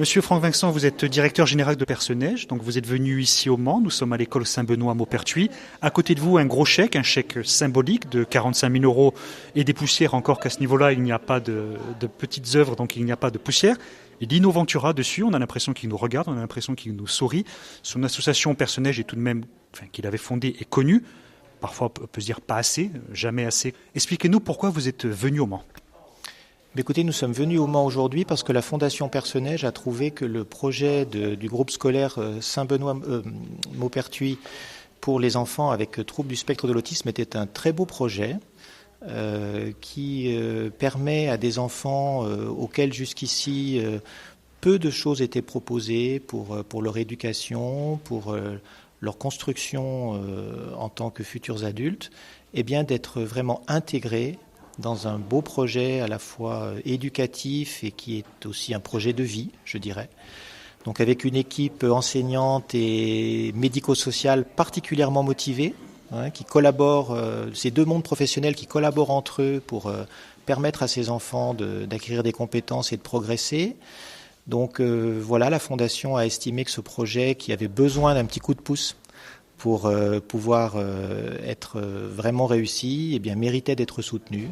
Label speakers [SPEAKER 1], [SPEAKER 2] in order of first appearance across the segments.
[SPEAKER 1] Monsieur Franck Vincent, vous êtes directeur général de Perce-Neige, donc vous êtes venu ici au Mans, nous sommes à l'école Saint-Benoît à Maupertuis. À côté de vous, un gros chèque, un chèque symbolique de 45 000 € et des poussières, encore qu'à ce niveau-là, il n'y a pas de petites œuvres, donc il n'y a pas de poussière. Et Lino Ventura dessus, on a l'impression qu'il nous regarde, on a l'impression qu'il nous sourit. Son association Perce-Neige est tout de même, qu'il avait fondée et connue. Parfois, on peut se dire pas assez, jamais assez. Expliquez-nous pourquoi vous êtes venu au Mans.
[SPEAKER 2] Écoutez, nous sommes venus au Mans aujourd'hui parce que la Fondation Perce-Neige a trouvé que le projet du groupe scolaire Saint-Benoît-Maupertuis pour les enfants avec troubles du spectre de l'autisme était un très beau projet qui permet à des enfants auxquels jusqu'ici peu de choses étaient proposées pour leur éducation, pour leur construction en tant que futurs adultes, eh bien d'être vraiment intégrés dans un beau projet à la fois éducatif et qui est aussi un projet de vie, je dirais. Donc avec une équipe enseignante et médico-sociale particulièrement motivée, qui collaborent, ces deux mondes professionnels qui collaborent entre eux pour permettre à ces enfants d'acquérir des compétences et de progresser. Donc voilà, la Fondation a estimé que ce projet qui avait besoin d'un petit coup de pouce pour pouvoir être vraiment réussi, eh bien, méritait d'être soutenu.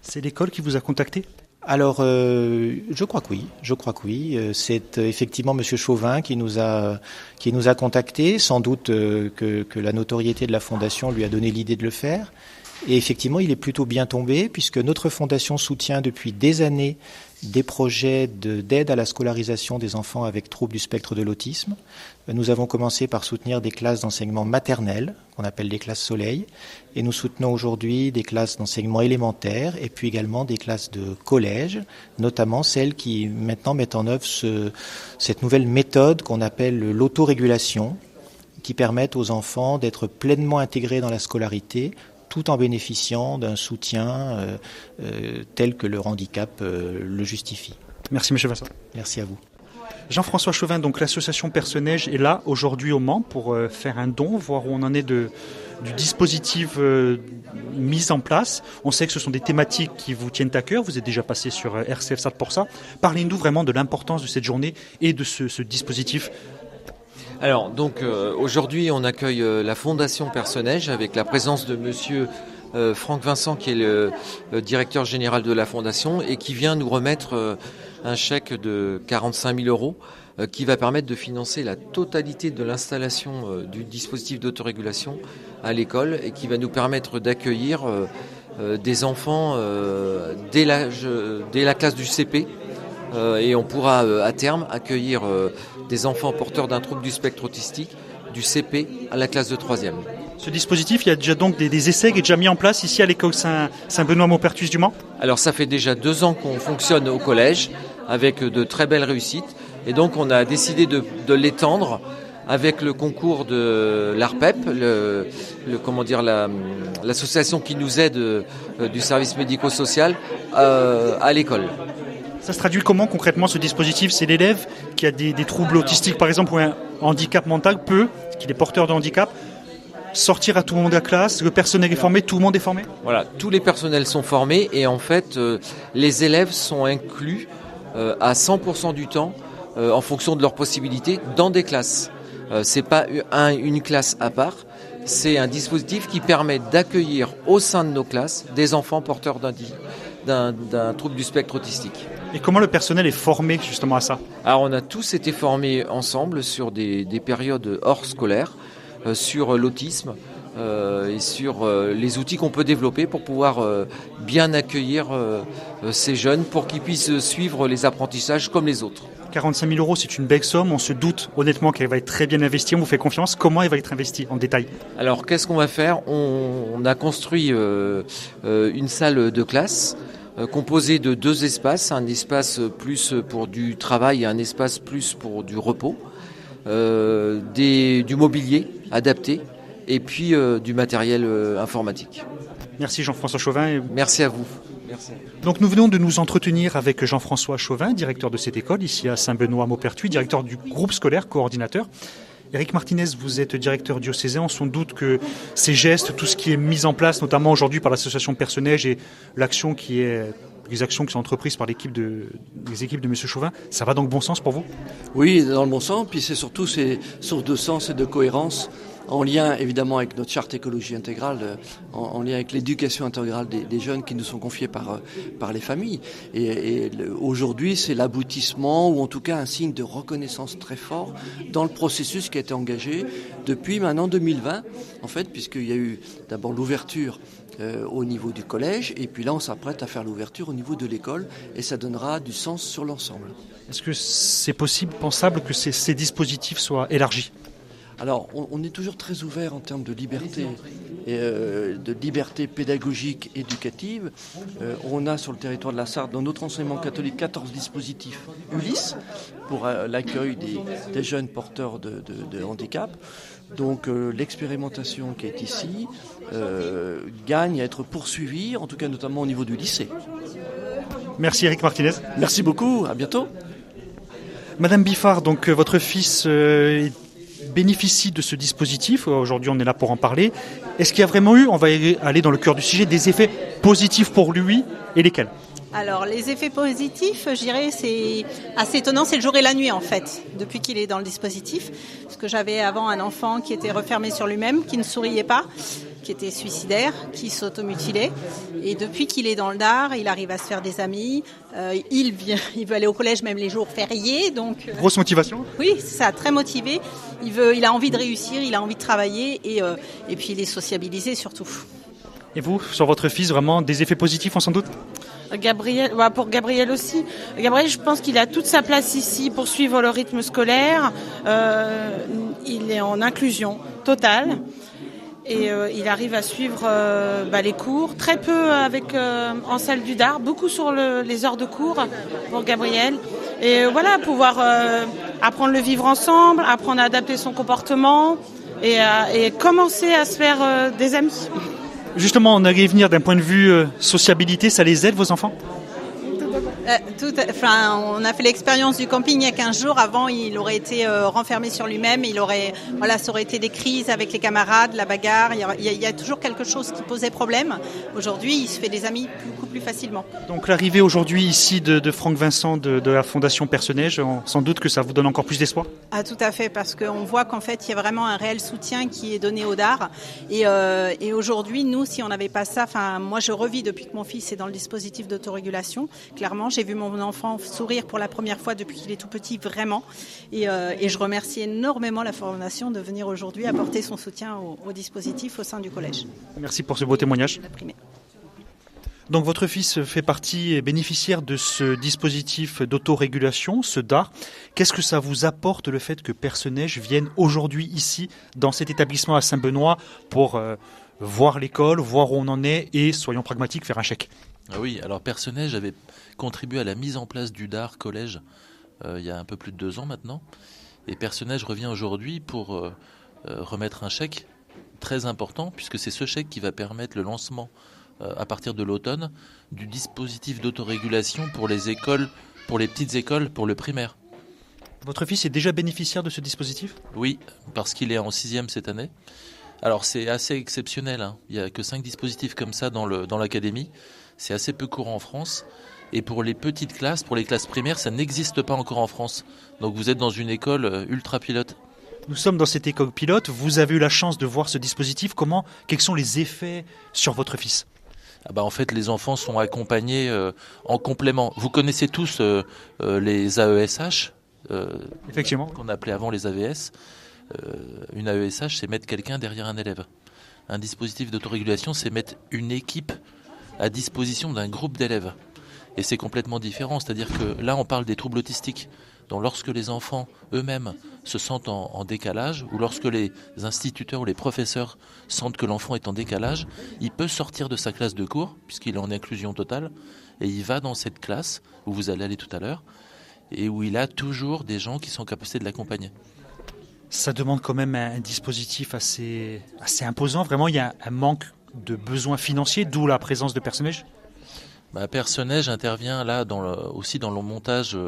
[SPEAKER 1] C'est l'école qui vous a contacté ?
[SPEAKER 2] Alors, je crois que oui. C'est effectivement Monsieur Chauvin qui nous a contactés. Sans doute que la notoriété de la Fondation lui a donné l'idée de le faire. Et effectivement, il est plutôt bien tombé puisque notre Fondation soutient depuis des années des projets d'aide à la scolarisation des enfants avec troubles du spectre de l'autisme. Nous avons commencé par soutenir des classes d'enseignement maternel, qu'on appelle des classes soleil, et nous soutenons aujourd'hui des classes d'enseignement élémentaire et puis également des classes de collège, notamment celles qui maintenant mettent en œuvre cette nouvelle méthode qu'on appelle l'autorégulation, qui permettent aux enfants d'être pleinement intégrés dans la scolarité, tout en bénéficiant d'un soutien tel que leur handicap le justifie.
[SPEAKER 1] Merci M. Vincent.
[SPEAKER 2] Merci à vous.
[SPEAKER 1] Jean-François Chauvin, donc l'association Perce-Neige est là aujourd'hui au Mans pour faire un don, voir où on en est du dispositif mis en place. On sait que ce sont des thématiques qui vous tiennent à cœur, vous êtes déjà passé sur RCFSAT pour ça. Parlez-nous vraiment de l'importance de cette journée et de ce dispositif.
[SPEAKER 3] Alors, donc, aujourd'hui, on accueille la Fondation Perce-Neige avec la présence de monsieur Franck Vincent, qui est le directeur général de la Fondation et qui vient nous remettre un chèque de 45 000 € qui va permettre de financer la totalité de l'installation du dispositif d'autorégulation à l'école et qui va nous permettre d'accueillir des enfants dès la classe du CP. Et on pourra à terme accueillir des enfants porteurs d'un trouble du spectre autistique du CP à la classe de 3e.
[SPEAKER 1] Ce dispositif, il y a déjà donc des essais qui sont déjà mis en place ici à l'école Saint-Benoît-Maupertuis du Mans ?
[SPEAKER 3] Alors ça fait déjà 2 ans qu'on fonctionne au collège avec de très belles réussites et donc on a décidé de l'étendre avec le concours de l'ARPEP, l'association qui nous aide du service médico-social à l'école.
[SPEAKER 1] Ça se traduit comment concrètement ce dispositif ? C'est l'élève qui a des troubles autistiques par exemple ou un handicap mental qu'il est porteur de handicap, sortir à tout le monde de la classe, le personnel est formé, tout le monde est formé ?
[SPEAKER 3] Voilà, tous les personnels sont formés et en fait les élèves sont inclus à 100% du temps en fonction de leurs possibilités dans des classes. C'est pas une classe à part, c'est un dispositif qui permet d'accueillir au sein de nos classes des enfants porteurs d'un trouble du spectre autistique.
[SPEAKER 1] Et comment le personnel est formé justement à ça ?
[SPEAKER 3] Alors on a tous été formés ensemble sur des périodes hors scolaires, sur l'autisme et sur les outils qu'on peut développer pour pouvoir bien accueillir ces jeunes pour qu'ils puissent suivre les apprentissages comme les autres.
[SPEAKER 1] 45 000 €, c'est une belle somme. On se doute honnêtement qu'elle va être très bien investie. On vous fait confiance. Comment elle va être investie en détail ?
[SPEAKER 3] Alors qu'est-ce qu'on va faire ? On a construit une salle de classe composée de 2 espaces. Un espace plus pour du travail et un espace plus pour du repos. Du mobilier adapté et puis du matériel informatique.
[SPEAKER 1] Merci Jean-François Chauvin.
[SPEAKER 3] Merci à vous. Merci.
[SPEAKER 1] Donc nous venons de nous entretenir avec Jean-François Chauvin, directeur de cette école ici à Saint-Benoît-Maupertuis, directeur du groupe scolaire, coordinateur. Éric Martinez, vous êtes directeur diocésain. On s'en doute que ces gestes, tout ce qui est mis en place, notamment aujourd'hui par l'association Personneige et les actions qui sont entreprises par les équipes de M. Chauvin, ça va dans le bon sens pour vous?
[SPEAKER 4] Oui, dans le bon sens. Puis c'est source de sens et de cohérence, en lien évidemment avec notre charte écologie intégrale, en lien avec l'éducation intégrale des jeunes qui nous sont confiés par les familles. Et aujourd'hui, c'est l'aboutissement, ou en tout cas un signe de reconnaissance très fort dans le processus qui a été engagé depuis maintenant 2020, en fait, puisqu'il y a eu d'abord l'ouverture au niveau du collège, et puis là on s'apprête à faire l'ouverture au niveau de l'école, et ça donnera du sens sur l'ensemble.
[SPEAKER 1] Est-ce que c'est possible, pensable, que ces dispositifs soient élargis?
[SPEAKER 4] Alors, on est toujours très ouvert en termes de liberté, de liberté pédagogique, éducative. On a sur le territoire de la Sarthe, dans notre enseignement catholique, 14 dispositifs Ulysse pour l'accueil des jeunes porteurs de handicap. Donc l'expérimentation qui est ici gagne à être poursuivie, en tout cas notamment au niveau du lycée.
[SPEAKER 1] Merci Éric Martinez.
[SPEAKER 4] Merci beaucoup, à bientôt.
[SPEAKER 1] Madame Biffard, donc votre fils bénéficie de ce dispositif. Aujourd'hui, on est là pour en parler. Est-ce qu'il y a vraiment eu, on va aller dans le cœur du sujet, des effets positifs pour lui, et lesquels?
[SPEAKER 5] Alors, les effets positifs, je dirais, c'est assez étonnant, c'est le jour et la nuit en fait, depuis qu'il est dans le dispositif. Parce que j'avais avant un enfant qui était refermé sur lui-même, qui ne souriait pas, qui était suicidaire, qui s'automutilait. Et depuis qu'il est dans le DAR, il arrive à se faire des amis. Il veut aller au collège même les jours fériés. Donc,
[SPEAKER 1] grosse motivation?
[SPEAKER 5] Oui, c'est ça, très motivé. Il a envie de réussir, il a envie de travailler et puis il est sociabilisé surtout.
[SPEAKER 1] Et vous, sur votre fils, vraiment des effets positifs, on s'en doute?
[SPEAKER 6] Gabriel, pour Gabriel aussi. Gabriel, je pense qu'il a toute sa place ici pour suivre le rythme scolaire. Il est en inclusion totale. Et il arrive à suivre les cours, très peu en salle du DAR, beaucoup sur les heures de cours pour Gabriel. Et voilà, pouvoir apprendre le vivre ensemble, apprendre à adapter son comportement et commencer à se faire des amis.
[SPEAKER 1] Justement, on allait venir d'un point de vue sociabilité, ça les aide vos enfants?
[SPEAKER 5] On a fait l'expérience du camping il y a 15 jours. Avant, il aurait été renfermé sur lui-même. Ça aurait été des crises avec les camarades, la bagarre. Il y a toujours quelque chose qui posait problème. Aujourd'hui, il se fait des amis beaucoup plus facilement.
[SPEAKER 1] Donc l'arrivée aujourd'hui ici de Franck Vincent de la Fondation Personneige, sans doute que ça vous donne encore plus d'espoir?
[SPEAKER 5] Ah, tout à fait, parce qu'on voit qu'en fait, il y a vraiment un réel soutien qui est donné au DAR. Et aujourd'hui, nous, si on n'avait pas ça, moi, je revis depuis que mon fils est dans le dispositif d'autorégulation. Clairement, j'ai vu mon enfant sourire pour la première fois depuis qu'il est tout petit, vraiment. Et je remercie énormément la Fondation de venir aujourd'hui apporter son soutien au dispositif au sein du collège.
[SPEAKER 1] Merci pour ce beau témoignage. Donc votre fils fait partie et bénéficiaire de ce dispositif d'autorégulation, ce DAR. Qu'est-ce que ça vous apporte le fait que Personneige vienne aujourd'hui ici, dans cet établissement à Saint-Benoît, pour voir l'école, voir où on en est et, soyons pragmatiques, faire un chèque?
[SPEAKER 7] Ah oui, alors Personneige avait contribué à la mise en place du DAR collège il y a un peu plus de 2 ans maintenant. Et Personneige revient aujourd'hui pour remettre un chèque très important, puisque c'est ce chèque qui va permettre le lancement à partir de l'automne du dispositif d'autorégulation pour les écoles, pour les petites écoles, pour le primaire.
[SPEAKER 1] Votre fils est déjà bénéficiaire de ce dispositif?
[SPEAKER 7] Oui, parce qu'il est en 6e cette année. Alors c'est assez exceptionnel, hein. Il n'y a que 5 dispositifs comme ça dans l'académie. C'est assez peu courant en France. Et pour les petites classes, pour les classes primaires, ça n'existe pas encore en France. Donc vous êtes dans une école ultra pilote.
[SPEAKER 1] Nous sommes dans cette école pilote. Vous avez eu la chance de voir ce dispositif. Quels sont les effets sur votre fils?
[SPEAKER 7] En fait, les enfants sont accompagnés en complément. Vous connaissez tous les AESH,
[SPEAKER 1] effectivement,
[SPEAKER 7] qu'on appelait avant les AVS. Une AESH, c'est mettre quelqu'un derrière un élève. Un dispositif d'autorégulation, c'est mettre une équipe à disposition d'un groupe d'élèves. Et c'est complètement différent, c'est-à-dire que là on parle des troubles autistiques. Donc lorsque les enfants eux-mêmes se sentent en décalage, ou lorsque les instituteurs ou les professeurs sentent que l'enfant est en décalage, il peut sortir de sa classe de cours, puisqu'il est en inclusion totale, et il va dans cette classe où vous allez aller tout à l'heure, et où il a toujours des gens qui sont en capacité de l'accompagner.
[SPEAKER 1] Ça demande quand même un dispositif assez imposant. Vraiment, il y a un manque de besoins financiers, d'où la présence de Personneige.
[SPEAKER 7] Personneige intervient là aussi dans le montage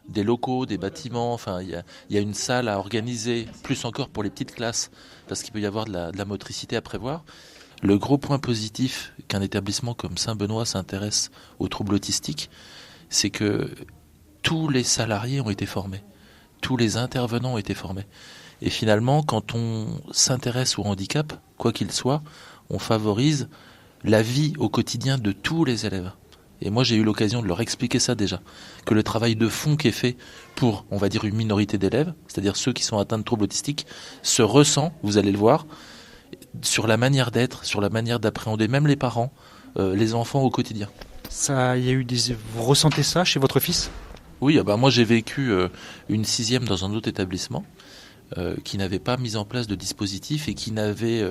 [SPEAKER 7] des locaux, des bâtiments, enfin il y a une salle à organiser, plus encore pour les petites classes, parce qu'il peut y avoir de la motricité à prévoir. Le gros point positif qu'un établissement comme Saint-Benoît s'intéresse aux troubles autistiques, c'est que tous les salariés ont été formés, tous les intervenants ont été formés. Et finalement, quand on s'intéresse au handicap, quoi qu'il soit, on favorise la vie au quotidien de tous les élèves. Et moi, j'ai eu l'occasion de leur expliquer ça déjà, que le travail de fond qui est fait pour, on va dire, une minorité d'élèves, c'est-à-dire ceux qui sont atteints de troubles autistiques, se ressent, vous allez le voir, sur la manière d'être, sur la manière d'appréhender même les parents, les enfants au quotidien.
[SPEAKER 1] Vous ressentez ça chez votre fils ?
[SPEAKER 7] Oui, moi j'ai vécu une 6e dans un autre établissement qui n'avait pas mis en place de dispositif et qui n'avait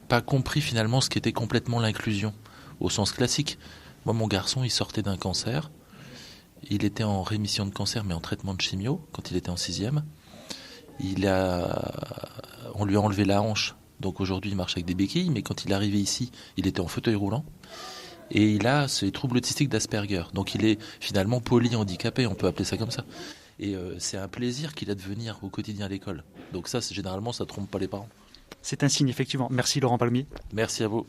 [SPEAKER 7] pas compris finalement ce qu'était complètement l'inclusion au sens classique. Moi, mon garçon, il sortait d'un cancer. Il était en rémission de cancer, mais en traitement de chimio quand il était en 6e. On lui a enlevé la hanche. Donc aujourd'hui, il marche avec des béquilles, mais quand il est arrivé ici, il était en fauteuil roulant. Et il a ces troubles autistiques d'Asperger. Donc il est finalement polyhandicapé, on peut appeler ça comme ça. Et c'est un plaisir qu'il a de venir au quotidien à l'école. Donc ça, généralement, ça ne trompe pas les parents.
[SPEAKER 1] C'est un signe, effectivement. Merci Laurent Palmier.
[SPEAKER 7] Merci à vous.